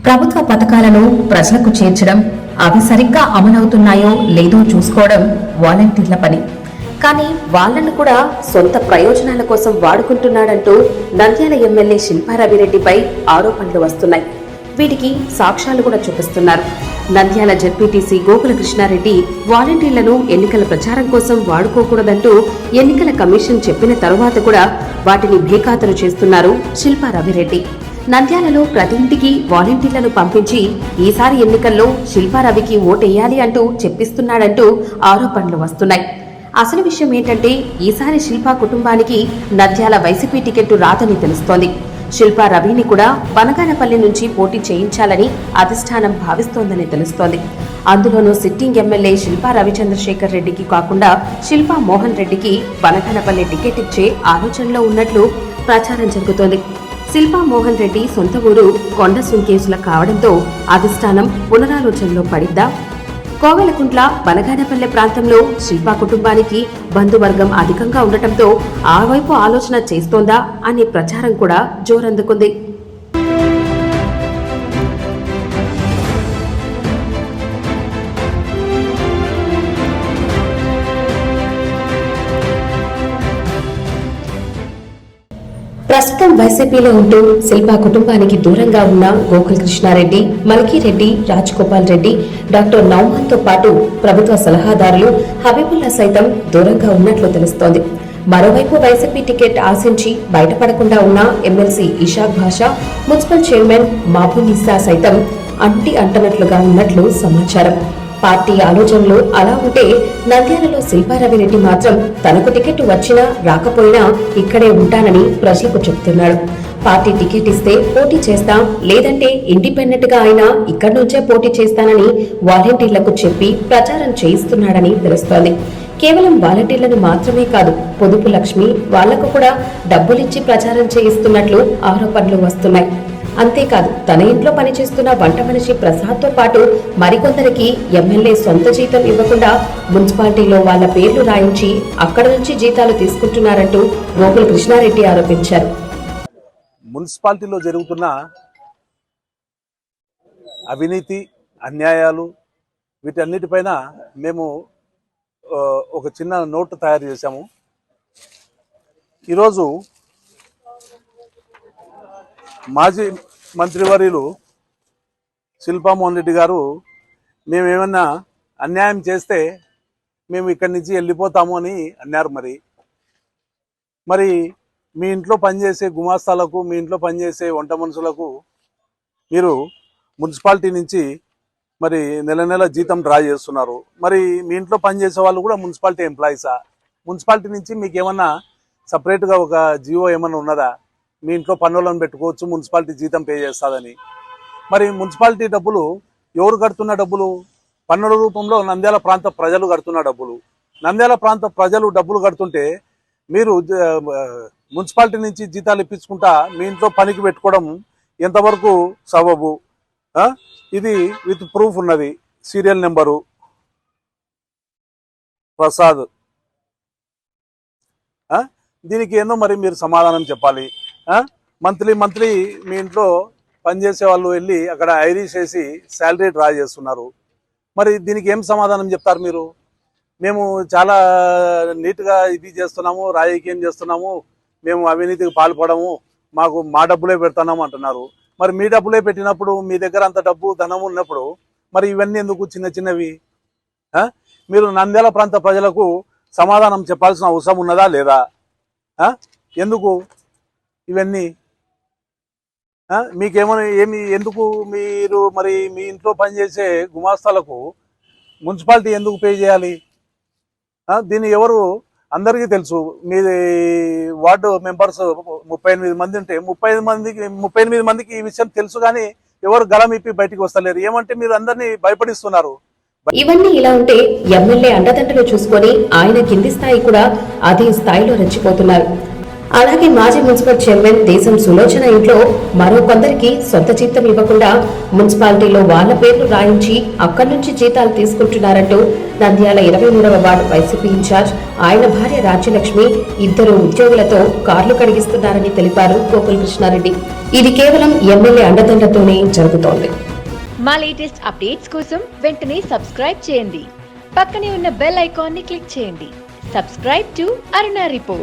ప్రభుత్వ పథకాలను ప్రజలకు చేర్చడం, అవి సరిగ్గా అమలవుతున్నాయో లేదో చూసుకోవడం వాలంటీర్ల పని. కానీ వాళ్లను కూడా సొంత ప్రయోజనాల కోసం వాడుకుంటున్నాడంటూ నంద్యాల ఎమ్మెల్యే శిల్పారవిరెడ్డిపై ఆరోపణలు వస్తున్నాయి. వీటికి సాక్ష్యాలు కూడా చూపిస్తున్నారు. నంద్యాల జెడ్పీటీసీ గోకులకృష్ణారెడ్డి వాలంటీర్లను ఎన్నికల ప్రచారం కోసం వాడుకోకూడదంటూ ఎన్నికల కమిషన్ చెప్పిన తరువాత కూడా వాటిని బేఖాతరు చేస్తున్నారు శిల్పారవిరెడ్డి. నంద్యాలలో ప్రతి ఇంటికి వాలంటీర్లను పంపించి ఈసారి ఎన్నికల్లో శిల్పారవికి ఓటెయ్యాలి అంటూ చెప్పిస్తున్నాడంటూ ఆరోపణలు వస్తున్నాయి. అసలు విషయం ఏంటంటే, ఈసారి శిల్పా కుటుంబానికి నంద్యాల వైసీపీ టికెట్టు రాదని తెలుస్తోంది. శిల్పా రవిని కూడా బనగానపల్లి నుంచి పోటీ చేయించాలని అధిష్టానం భావిస్తోందని తెలుస్తోంది. అందులోనూ సిట్టింగ్ ఎమ్మెల్యే శిల్పా రవిచంద్రశేఖర్ రెడ్డికి కాకుండా శిల్పా మోహన్ రెడ్డికి బనగానపల్లి టికెట్ ఇచ్చే ఆలోచనలో ఉన్నట్లు ప్రచారం జరుగుతోంది. శిల్పా మోహన్ రెడ్డి సొంత ఊరు కొండ సుంకేసుల కావడంతో అధిష్టానం పునరాలోచనలో పడిద్దా? కోవెలకుంట్ల బనగానపల్లె ప్రాంతంలో శిల్పా కుటుంబానికి బంధువర్గం అధికంగా ఉండటంతో ఆ వైపు ఆలోచన చేస్తోందా అనే ప్రచారం కూడా జోరందుకుంది. ప్రస్తుతం వైసీపీలో ఉంటూ శిల్పా కుటుంబానికి దూరంగా ఉన్న గోకులకృష్ణారెడ్డి, మల్కీరెడ్డి, రాజగోపాల్ రెడ్డి, డాక్టర్ నౌమాన్తో పాటు ప్రభుత్వ సలహాదారులు హబీబుల్లా సైతం దూరంగా ఉన్నట్లు తెలుస్తోంది. మరోవైపు వైసీపీ టికెట్ ఆశించి బయటపడకుండా ఉన్న ఎమ్మెల్సీ ఇషాక్ భాషా, మున్సిపల్ చైర్మన్ మహబూబ్ సైతం అంటనట్లుగా ఉన్నట్లు సమాచారం. పార్టీ ఆలోచనలు అలా ఉంటే నంద్యాలలో శిల్పారవిరెడ్డి మాత్రం తనకు టికెట్ వచ్చినా రాకపోయినా ఇక్కడే ఉంటానని ప్రజలకు చెబుతున్నాడు. పార్టీ టికెట్ ఇస్తే పోటీ చేస్తాం, లేదంటే ఇండిపెండెంట్ గా అయినా ఇక్కడి నుంచే పోటీ చేస్తానని వాలంటీర్లకు చెప్పి ప్రచారం చేయిస్తున్నాడని తెలుస్తోంది. కేవలం వాలంటీర్లను మాత్రమే కాదు, పొదుపు లక్ష్మి వాళ్లకు కూడా డబ్బులిచ్చి ప్రచారం చేయిస్తున్నట్లు ఆరోపణలు వస్తున్నాయి. అంతేకాదు, తన ఇంట్లో పనిచేస్తున్న వంట మనిషి ప్రసాద్తో పాటు మరికొందరికి ఎమ్మెల్యే సొంత జీతం ఇవ్వకుండా మున్సిపాలిటీలో వాళ్ల పేర్లు రాయించి అక్కడ నుంచి జీతాలు తీసుకుంటున్నారంటూ గోకులకృష్ణారెడ్డి ఆరోపించారు. మున్సిపాలిటీలో జరుగుతున్న అవినీతి, అన్యాయాలు వీటన్నిటిపైన మేము ఒక చిన్న నోట్ తయారు చేశాము. ఈరోజు మాజీ మంత్రివర్యులు శిల్పా మోహన్ రెడ్డి గారు మేమేమన్నా అన్యాయం చేస్తే మేము ఇక్కడి నుంచి వెళ్ళిపోతాము అని అన్నారు. మరి మీ ఇంట్లో పనిచేసే గుమాస్తాలకు, మీ ఇంట్లో పనిచేసే వంట మనుషులకు మీరు మున్సిపాలిటీ నుంచి మరి నెల నెల జీతం డ్రా చేస్తున్నారు. మరి మీ ఇంట్లో పనిచేసే వాళ్ళు కూడా మున్సిపాలిటీ ఎంప్లాయీసా? మున్సిపాలిటీ నుంచి మీకు ఏమన్నా సపరేట్గా ఒక జియో ఏమన్నా ఉన్నదా? మీ ఇంట్లో పన్నులను పెట్టుకోవచ్చు, మున్సిపాలిటీ జీతం పే చేస్తుందని. మరి మున్సిపాలిటీ డబ్బులు ఎవరు కడుతున్న డబ్బులు? పన్నుల రూపంలో నంద్యాల ప్రాంత ప్రజలు కడుతున్న డబ్బులు. నంద్యాల ప్రాంత ప్రజలు డబ్బులు కడుతుంటే మీరు మున్సిపాలిటీ నుంచి జీతాలు ఇప్పించుకుంటా మీ ఇంట్లో పనికి పెట్టుకోవడం ఎంతవరకు సబబు? ఇది విత్ ప్రూఫ్ ఉన్నది. Serial number Prasad. దీనికి ఏందో మరి మీరు సమాధానం చెప్పాలి. మంత్లీ మీ ఇంట్లో పనిచేసే వాళ్ళు వెళ్ళి అక్కడ ఐరీస్ వేసి శాలరీ డ్రా చేస్తున్నారు. మరి దీనికి ఏం సమాధానం చెప్తారు మీరు? మేము చాలా నీట్గా ఇది చేస్తున్నాము, రాజకీయం చేస్తున్నాము, మేము అవినీతికి పాల్పడము, మా డబ్బులే పెడుతున్నాము అంటున్నారు. మరి మీ డబ్బులే పెట్టినప్పుడు, మీ దగ్గర అంత డబ్బు ధనం ఉన్నప్పుడు మరి ఇవన్నీ ఎందుకు చిన్న చిన్నవి? మీరు నంద్యాల ప్రాంత ప్రజలకు సమాధానం చెప్పాల్సిన అవసరం ఉన్నదా లేదా? ఎందుకు ఇవన్నీ? మీకేమైనా ఎందుకు మీరు మరి మీ ఇంట్లో పనిచేసే గుమాస్తాలకు మున్సిపాలిటీ ఎందుకు పే చేయాలి? దీన్ని ఎవరు? అందరికీ తెలుసు. మీ వార్డు మెంబర్స్ 38 మంది ఉంటే 38 మందికి ఈ విషయం తెలుసు, కానీ ఎవరు గలం ఇప్పి బయటికి వస్తలేరు. ఏమంటే మీరు అందరినీ భయపడిస్తున్నారు. ఇవన్నీ ఇలా ఉంటే ఎమ్మెల్యే అండదండలు చూసుకొని ఆయన కింది స్థాయి కూడా అదే స్థాయిలో రెచ్చిపోతున్నారు. అలాగే మాజీ మున్సిపల్ చైర్మన్ దేశం సులోచన ఇంట్లో మరో కొందరికి సొంత జీతం ఇవ్వకుండా మున్సిపాలిటీలో వాళ్ళ పేర్లు రాయించి అక్కడి నుంచి జీతాలు తీసుకుంటున్నారంటూ నంద్యాల 23వ వార్డు వైసీపీ ఇన్ఛార్జ్ ఆయన భార్య రాజ్యలక్ష్మి ఇద్దరు ఉద్యోగులతో కార్లు కడిగిస్తున్నారని తెలిపారు గోకుల్ కృష్ణారెడ్డి. ఇది కేవలం ఎమ్మెల్యే అండదండతోనే జరుగుతోంది. మా లేటెస్ట్ అప్డేట్స్ కోసం వెంటనే సబ్స్క్రైబ్ చేయండి. పక్కనే ఉన్న బెల్ ఐకాన్ ని క్లిక్ చేయండి. Subscribe to Aruna report.